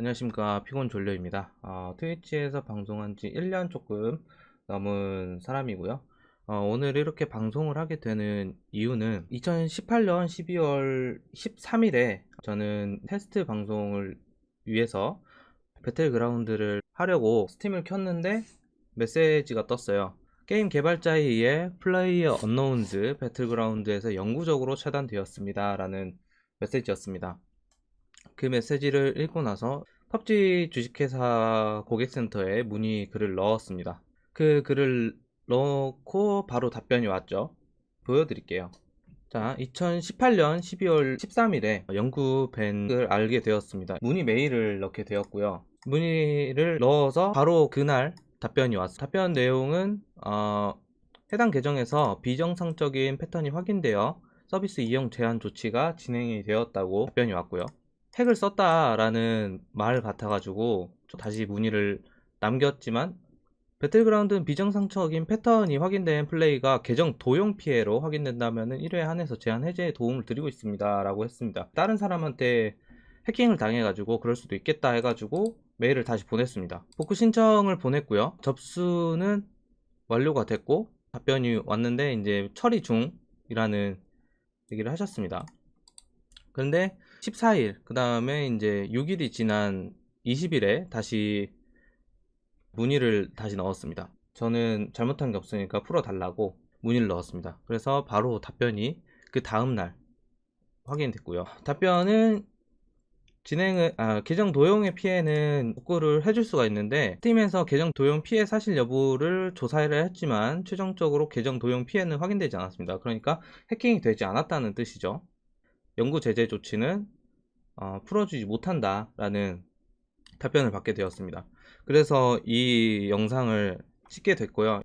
안녕하십니까, 피곤졸려입니다. 트위치에서 방송한 지 1년 조금 넘은 사람이고요. 오늘 이렇게 방송을 하게 되는 이유는 2018년 12월 13일에 저는 테스트 방송을 위해서 배틀그라운드를 하려고 스팀을 켰는데 메시지가 떴어요. 게임 개발자에 의해 플레이어 언노운즈 배틀그라운드에서 영구적으로 차단되었습니다 라는 메시지였습니다. 그 메시지를 읽고 나서 펍지 주식회사 고객센터에 글을 넣었습니다. 그 글을 넣고 바로 답변이 왔죠. 보여드릴게요. 자, 2018년 12월 13일에 영구 밴을 알게 되었습니다. 문의 메일을 넣게 되었고요. 문의를 넣어서 바로 그날 답변이 왔어요. 답변 내용은 해당 계정에서 비정상적인 패턴이 확인되어 서비스 이용 제한 조치가 진행이 되었다고 답변이 왔고요. 핵을 썼다라는 말 같아가지고 다시 문의를 남겼지만 배틀그라운드는 비정상적인 패턴이 확인된 플레이가 계정 도용 피해로 확인된다면 1회 한해서 제한 해제에 도움을 드리고 있습니다 라고 했습니다. 다른 사람한테 해킹을 당해가지고 그럴 수도 있겠다 해가지고 메일을 다시 보냈습니다. 복구 신청을 보냈고요. 접수는 완료가 됐고 답변이 왔는데 이제 처리 중이라는 얘기를 하셨습니다. 그런데 14일 그 다음에 이제 6일이 지난 20일에 다시 문의를 다시 넣었습니다. 저는 잘못한 게 없으니까 풀어달라고 문의를 넣었습니다. 그래서 바로 답변이 그 다음날 확인됐고요. 답변은 계정 도용의 피해는 복구를 해줄 수가 있는데 스팀에서 계정 도용 피해 사실 여부를 조사를 했지만 최종적으로 계정 도용 피해는 확인되지 않았습니다. 그러니까 해킹이 되지 않았다는 뜻이죠. 영구 제재 조치는 풀어주지 못한다 라는 답변을 받게 되었습니다. 그래서 이 영상을 찍게 됐고요.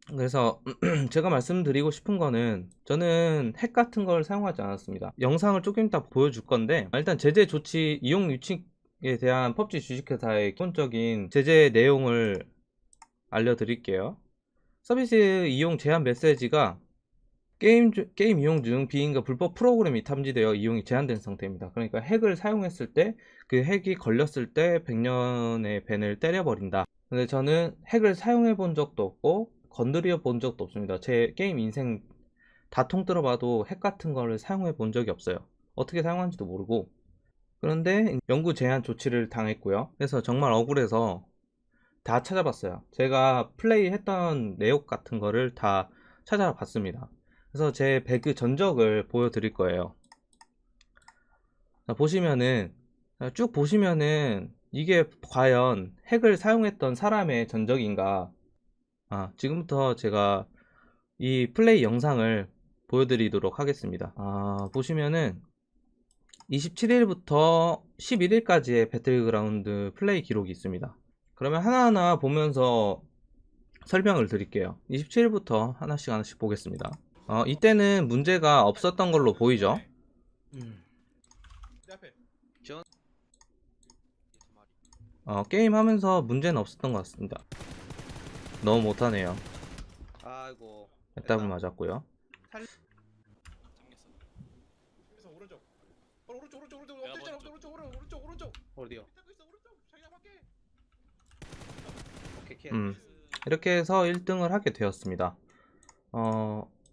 그래서 제가 말씀드리고 싶은 거는 저는 핵 같은 걸 사용하지 않았습니다. 영상을 조금 이따 보여줄 건데 일단 제재 조치 이용 규칙에 대한 펍지 주식회사의 기본적인 제재 내용을 알려드릴게요. 서비스 이용 제한 메시지가 게임 이용 중 비인가 불법 프로그램이 탐지되어 이용이 제한된 상태입니다. 그러니까 핵을 사용했을 때 그 핵이 걸렸을 때 100년의 벤을 때려버린다. 근데 저는 핵을 사용해 본 적도 없고 건드려 본 적도 없습니다. 제 게임 인생 다 통틀어 봐도 핵 같은 거를 사용해 본 적이 없어요. 어떻게 사용하는지도 모르고. 그런데 영구 제한 조치를 당했고요. 그래서 정말 억울해서 다 찾아봤어요. 제가 플레이했던 내용 같은 거를 다 찾아봤습니다. 그래서 제 배그 전적을 보여드릴 거예요. 자, 보시면은 쭉 보시면은 이게 과연 핵을 사용했던 사람의 전적인가. 지금부터 제가 이 플레이 영상을 보여드리도록 하겠습니다. 보시면은 27일부터 11일까지의 배틀그라운드 플레이 기록이 있습니다. 그러면 하나하나 보면서 설명을 드릴게요. 27일부터 하나씩 보겠습니다. 이때는 문제가 없었던 걸로 보이죠? 내 앞에 지원 두 마리. 게임 하면서 문제는 없었던 것 같습니다. 너무 못하네요. 아이고 답을 됐다. 맞았고요. 당겼어. 그래서 오른쪽. 오른쪽. 내가 엎드리잖아. 먼저. 오른쪽. 어디요? 밑에 거 있어. 오른쪽. 자기가 밖에. 오케이 킬. 음, 나이스. 이렇게 해서 1등을 하게 되었습니다.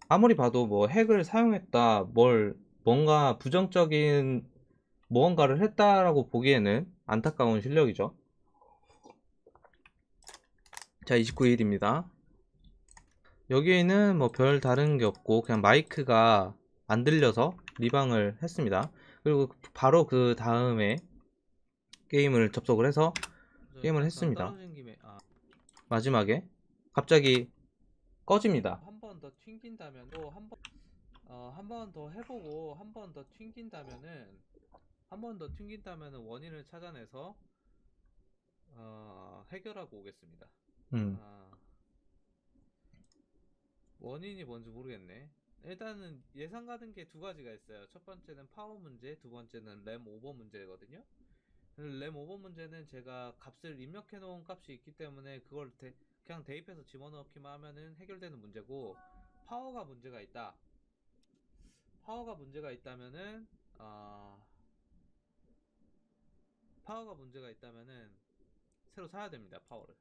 아무리 봐도 뭐 핵을 사용했다, 뭔가 부정적인 무언가를 했다라고 보기에는 안타까운 실력이죠. 자, 29일입니다. 여기에는 뭐 별 다른 게 없고 그냥 마이크가 안 들려서 리방을 했습니다. 그리고 바로 그 다음에 게임을 접속을 해서 게임을 했습니다. 떨어진 김에 마지막에 갑자기 꺼집니다. 한 번 더 튕긴다면 또 한 번 더 해보고 한 번 더 튕긴다면은 원인을 찾아내서 해결하고 오겠습니다. 음, 원인이 뭔지 모르겠네. 일단은 예상 가는 게 두 가지가 있어요. 첫 번째는 파워 문제, 두 번째는 램 오버 문제거든요. 램 오버 문제는 제가 값을 입력해 놓은 값이 있기 때문에 그걸 그냥 대입해서 집어넣기만 하면은 해결되는 문제고, 파워가 문제가 있다. 파워가 문제가 있다면은 파워가 문제가 있다면은 새로 사야 됩니다. 파워를.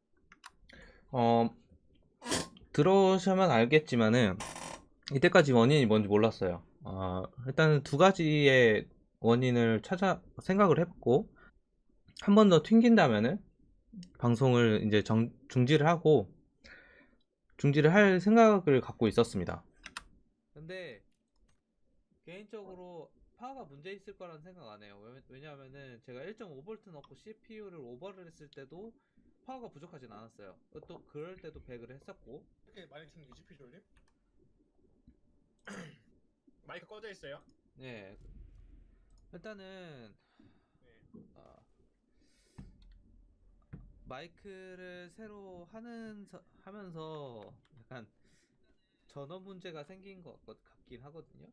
들어오시면 알겠지만은 이때까지 원인이 뭔지 몰랐어요. 일단은 두 가지의 원인을 찾아 생각을 했고, 한 번 더 튕긴다면은 방송을 이제 중지를 할 생각을 갖고 있었습니다. 근데 개인적으로 파워가 문제 있을 거라는 생각 안 해요. 왜냐하면은 제가 1.5V 넣고 CPU를 오버를 했을 때도 파워가 부족하진 않았어요. 또 그럴 때도 배그를 했었고. 이렇게 많이 튕기지 피졸님? 마이크 꺼져 있어요? 네. 일단은 네. 마이크를 새로 하면서 약간 전원 문제가 생긴 것 같긴 하거든요.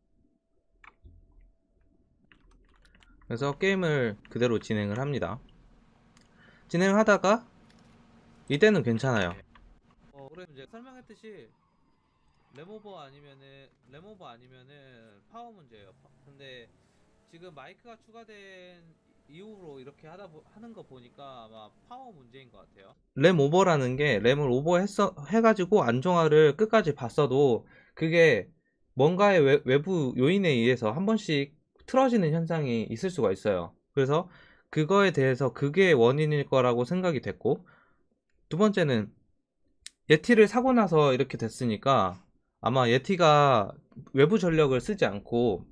그래서 게임을 그대로 진행을 합니다. 진행하다가 이때는 괜찮아요. 그래서 이제 설명했듯이 램오버 아니면은 파워 문제예요. 근데 지금 마이크가 추가된 이후로 이렇게 하는 거 보니까 아마 파워 문제인 것 같아요. 램 오버라는 게 램을 해가지고 안정화를 끝까지 봤어도 그게 뭔가의 외부 요인에 의해서 한 번씩 틀어지는 현상이 있을 수가 있어요. 그래서 그거에 대해서 그게 원인일 거라고 생각이 됐고, 두 번째는 예티를 사고 나서 이렇게 됐으니까 아마 예티가 외부 전력을 쓰지 않고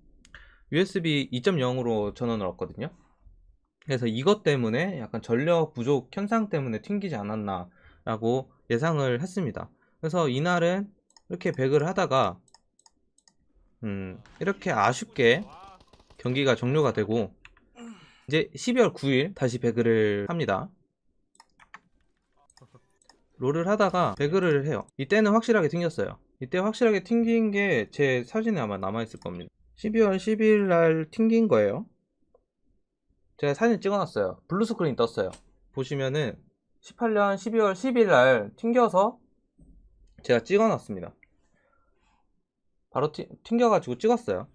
USB 2.0으로 전원을 얻거든요. 그래서 이것 때문에 약간 전력 부족 현상 때문에 튕기지 않았나 라고 예상을 했습니다. 그래서 이날은 이렇게 배그를 하다가 이렇게 아쉽게 와. 경기가 종료가 되고, 이제 12월 9일 다시 배그를 합니다. 롤을 하다가 배그를 해요. 이때는 확실하게 튕겼어요. 이때 확실하게 튕긴 게 제 사진에 아마 남아있을 겁니다. 12월 12일 날 튕긴 거예요. 제가 사진 찍어놨어요. 블루스크린 떴어요. 보시면은 18년 12월 10일 날 튕겨서 제가 찍어놨습니다. 바로 튕겨가지고 찍었어요.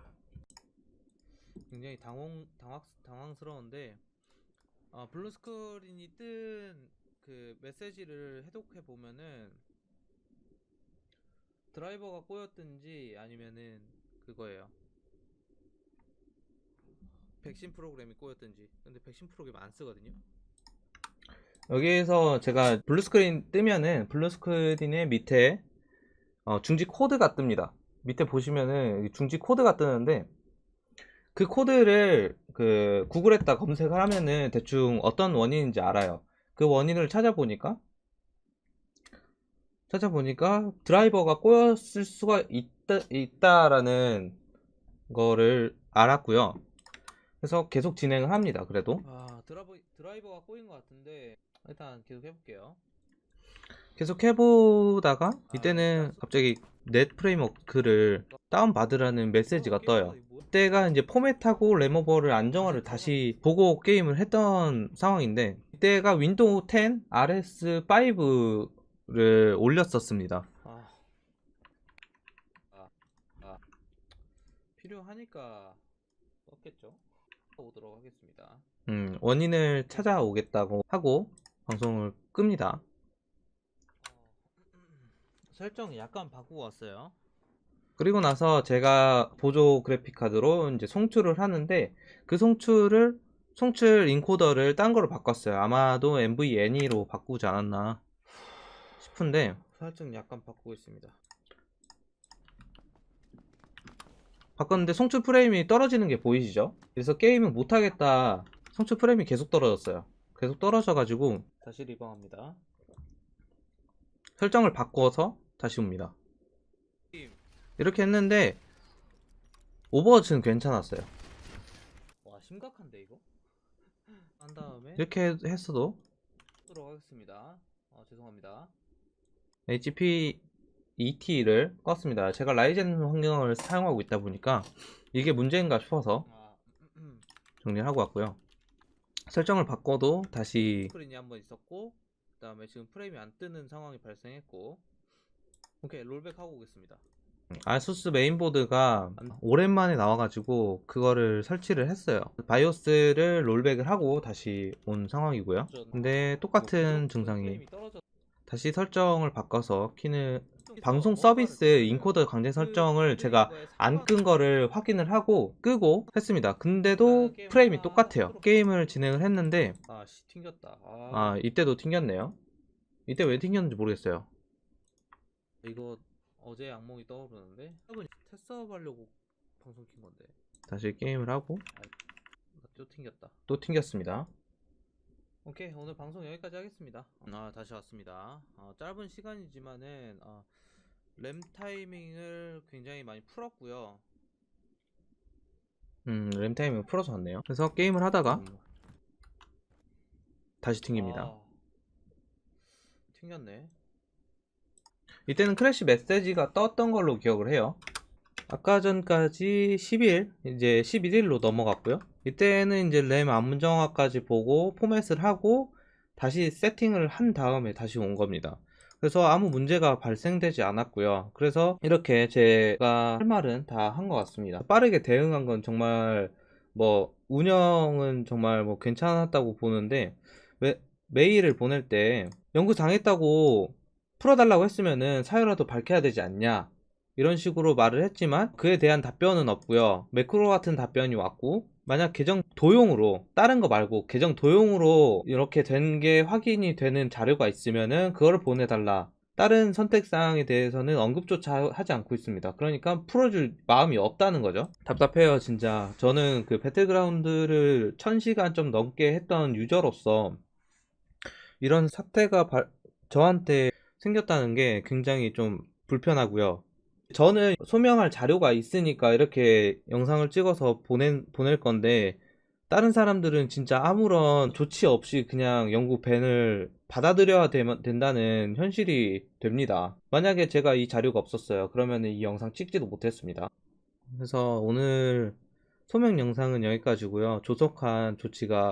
굉장히 당황스러운데 블루스크린이 뜬 그 메시지를 해독해 보면은 드라이버가 꼬였든지 아니면은 그거예요. 백신 프로그램이 꼬였든지. 근데 백신 프로그램 안 쓰거든요. 여기에서 제가 블루스크린 뜨면은 블루스크린의 밑에 중지 코드가 뜹니다. 밑에 보시면은 중지 코드가 뜨는데, 그 코드를 구글에다 검색을 하면은 대충 어떤 원인인지 알아요. 그 원인을 찾아보니까 드라이버가 꼬였을 수가 있다라는 거를 알았고요. 그래서 계속 진행을 합니다. 그래도 드라이버가 꼬인 것 같은데 일단 계속 해볼게요. 계속 해보다가 이때는 갑자기 넷 프레임워크를 다운받으라는 메시지가 떠요. 그때가 이제 포맷하고 램오버를 안정화를 다시 보고 게임을 했던 상황인데, 이때가 윈도우 10 RS5를 올렸었습니다. 필요하니까 썼겠죠. 보도록 하겠습니다. 원인을 찾아오겠다고 하고 방송을 끕니다. 설정 약간 바꾸고 왔어요. 그리고 나서 제가 보조 그래픽 카드로 이제 송출을 하는데, 그 송출 인코더를 딴 거로 바꿨어요. 아마도 NVNE로 바꾸지 않았나 싶은데, 설정 약간 바꾸고 있습니다. 바꿨는데 송출 프레임이 떨어지는 게 보이시죠? 그래서 게임을 못하겠다, 송출 프레임이 계속 떨어졌어요. 계속 떨어져가지고 다시 리방합니다. 설정을 바꿔서 다시 옵니다. 이렇게 했는데 오버워치는 괜찮았어요. 와, 심각한데 이거? 한 다음에 이렇게 했어도 하도록 하겠습니다. 죄송합니다. HP ET를 껐습니다. 제가 라이젠 환경을 사용하고 있다 보니까 이게 문제인가 싶어서 정리를 하고 왔고요. 설정을 바꿔도 다시 스크린이 한번 있었고, 그 다음에 지금 프레임이 안 뜨는 상황이 발생했고, 오케이, 롤백 하고 오겠습니다. 아수스 메인보드가 오랜만에 나와가지고 그거를 설치를 했어요. 바이오스를 롤백을 하고 다시 온 상황이고요. 근데 똑같은 증상이 다시 설정을 바꿔서 키는 방송 서비스 인코더 강제 설정을 제가 안 끈 거를 확인을 하고 끄고 했습니다. 근데도 프레임이 똑같아요. 게임을 진행을 했는데 아씨 튕겼다. 이때도 튕겼네요. 이때 왜 튕겼는지 모르겠어요. 이거 어제 악몽이 떠오르는데 테스트업 하려고 방송 킨 건데 다시 게임을 하고 또 튕겼다. 또 튕겼습니다. 오케이, 오늘 방송 여기까지 하겠습니다. 다시 왔습니다. 짧은 시간이지만은 램 타이밍을 굉장히 많이 풀었고요. 램 타이밍을 풀어서 왔네요. 그래서 게임을 하다가 다시 튕깁니다. 튕겼네. 이때는 크래시 메시지가 떴던 걸로 기억을 해요. 아까 전까지 10일, 이제 11일로 넘어갔고요. 이때는 이제 램 안문정화까지 보고 포맷을 하고 다시 세팅을 한 다음에 다시 온 겁니다. 그래서 아무 문제가 발생되지 않았고요. 그래서 이렇게 제가 할 말은 다 한 것 같습니다. 빠르게 대응한 건 정말 뭐 운영은 정말 뭐 괜찮았다고 보는데 메일을 보낼 때 연구 당했다고 풀어달라고 했으면은 사유라도 밝혀야 되지 않냐, 이런 식으로 말을 했지만 그에 대한 답변은 없고요. 매크로 같은 답변이 왔고, 만약 계정 도용으로, 다른 거 말고 계정 도용으로 이렇게 된 게 확인이 되는 자료가 있으면은 그거를 보내달라, 다른 선택사항에 대해서는 언급조차 하지 않고 있습니다. 그러니까 풀어줄 마음이 없다는 거죠. 답답해요 진짜. 저는 그 배틀그라운드를 1000시간 좀 넘게 했던 유저로서 이런 사태가 저한테 생겼다는 게 굉장히 좀 불편하고요. 저는 소명할 자료가 있으니까 이렇게 영상을 찍어서 보낼 건데, 다른 사람들은 진짜 아무런 조치 없이 그냥 영구 밴을 받아들여야 된다는 현실이 됩니다. 만약에 제가 이 자료가 없었어요. 그러면 이 영상 찍지도 못했습니다. 그래서 오늘 소명 영상은 여기까지고요. 조속한 조치가